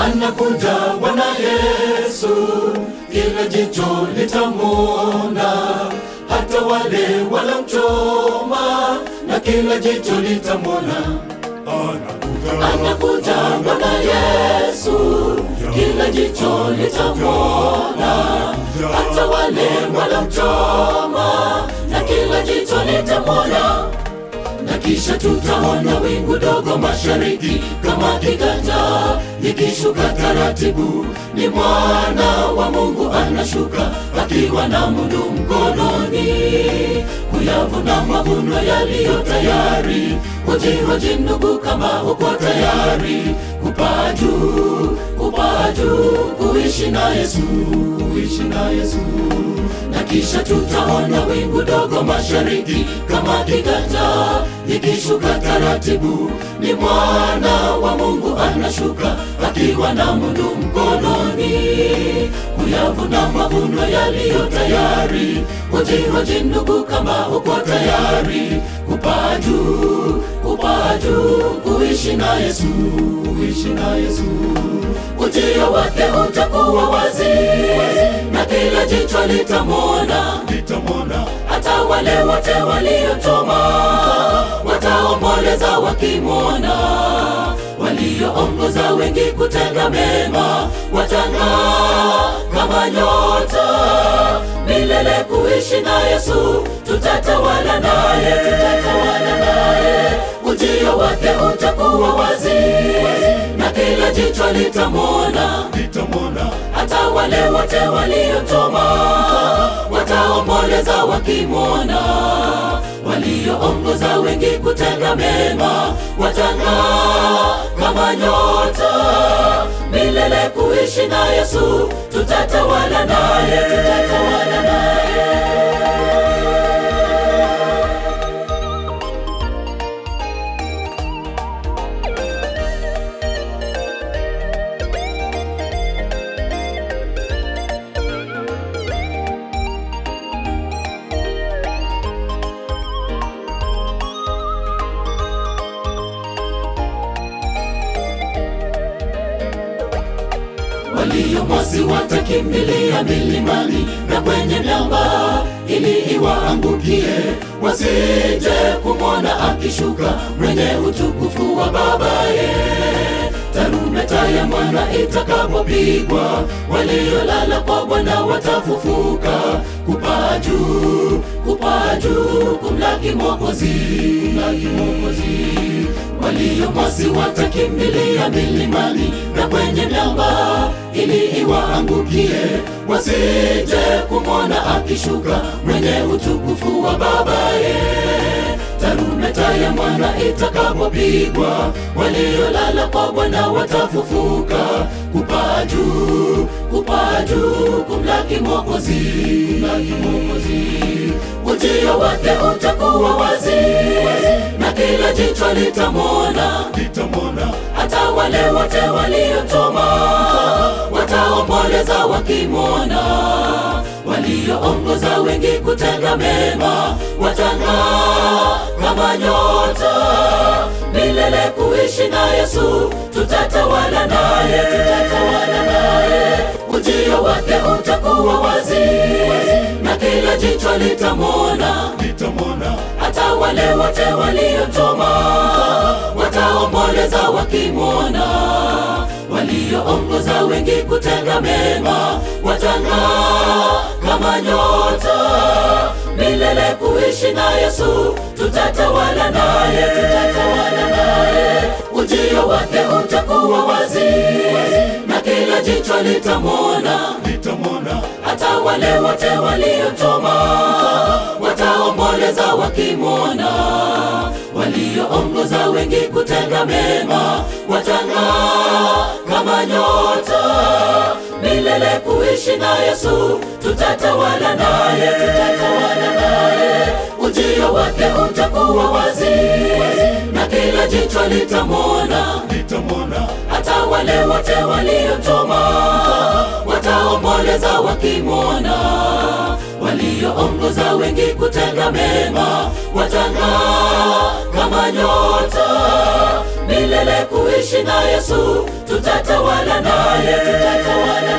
anakuja Bwana Yesu, kila jicho litamwona, hata wale walomchoma, na kila jicho litamwona. Anakuja Bwana Yesu, kila jicho litamwona, hata wale walomchoma, na kila jicho litamwona. Na kisha tutaona wingu dogo mashariki kama kiganja likishuka taratibu. Ni mwana wa Mungu anashuka akiwa na mundu mkononi, kuyavuna mavuno yaliyo tayari. Hoji ndugu, kama uko tayari kupaa juu, kupaa juu, kuishi na Yesu, kuishi na Yesu. Na kisha tutaona wingu dogo mashariki kama kiganja likishuka taratibu. Ni mwana wa Mungu anashuka akiwa na mundu mkononi, kuyavuna mavuno yaliyo tayari. Hoji ndugu, kama uko tayari kupaa juu, kupaa juu, kuishi na Yesu, kuishi na Yesu. Ujio wake utakuwa wazi, na kila jicho litamwona, litamwona. Hata wale wote waliochoma wataomboleza wakimwona, walioongoza wengi kutenda mema watang'aa kama nyota. Milele kuishi na Yesu, tutatawala naye, tutatawala naye. Ujio wake utakuwa wazi, na kila jicho litamwona, litamwona. Hata wale wote waliochoma wataomboleza wakimwona, walioongoza wengi kutenda mema watang'aa kama nyota. Milele kuishi na Yesu, tutatawala naye, tutatawala naye. Waliomwasi watakimbilia milimani na kwenye miamba, ili iwaangukie, wasije kumwona akishuka mwenye utukufu wa babaye. Tarumbeta ya mwana itakapopigwa, waliolala kwa Bwana watafufuka, kupaa juu, kupaa juu, kumlaki Mwokozi, kumlaki Mwokozi. Waliomwasi watakimbilia milimani na kwenye miamba, ili iwaangukie, wasije kumwona akishuka mwenye utukufu wa babaye. Tarumbeta ya mwana itakapopigwa, waliolala kwa Bwana watafufuka, kupaa juu, kupaa juu, kumlaki Mwokozi, kumlaki Mwokozi. Ujio wake utakuwa wazi, na kila jicho litamwona, litamwona. Hata wale wote waliochoma wataomboleza wakimwona, walioongoza wengi kutenda mema watang'aa kama nyota. Milele kuishi na Yesu, tutatawala naye, tutatawala naye. Ujio wake utakuwa wazi, na kila jicho litamwona, litamwona. Hata wale wote waliochoma wataomboleza wakimwona, walioongoza wengi kutenda mema watang'aa kama nyota. Milele kuishi na Yesu, tutatawala naye, tutatawala naye. Ujio wake utakuwa wazi, na kila jicho litamwona, litamwona. Hata wale wote waliochoma wataomboleza wakimwona, walioongoza wengi kutenda mema watang'aa kama nyota. Milele kuishi na Yesu, tutatawala naye, tutatawala naye. Ujio wake utakuwa wazi, na kila jicho litamwona, litamwona. Hata wale wote waliochoma wataomboleza wakimwona, walioongoza wengi kutenda mema watang'aa kama nyota. milele kuishi na Yesu, tutatawala naye, tutatawala